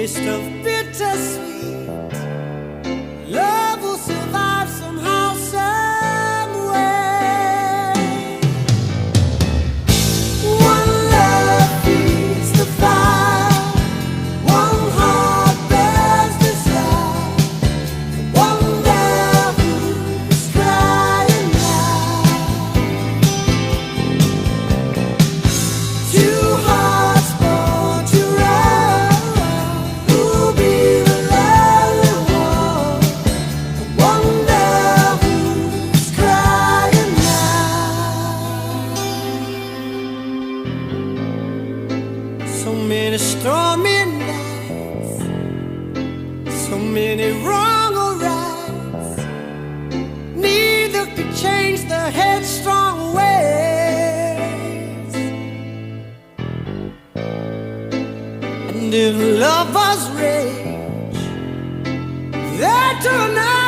midst of bittersweet, love will survive somehow, some way. One love feeds the fire, one heart bears desire, one love who's crying out. Two hearts born to run, who'll be the lonely one? One love who's crying out. So many stormy nights, so many wrong or rights, neither could change the headstrong ways. And if lovers rage, they turn out.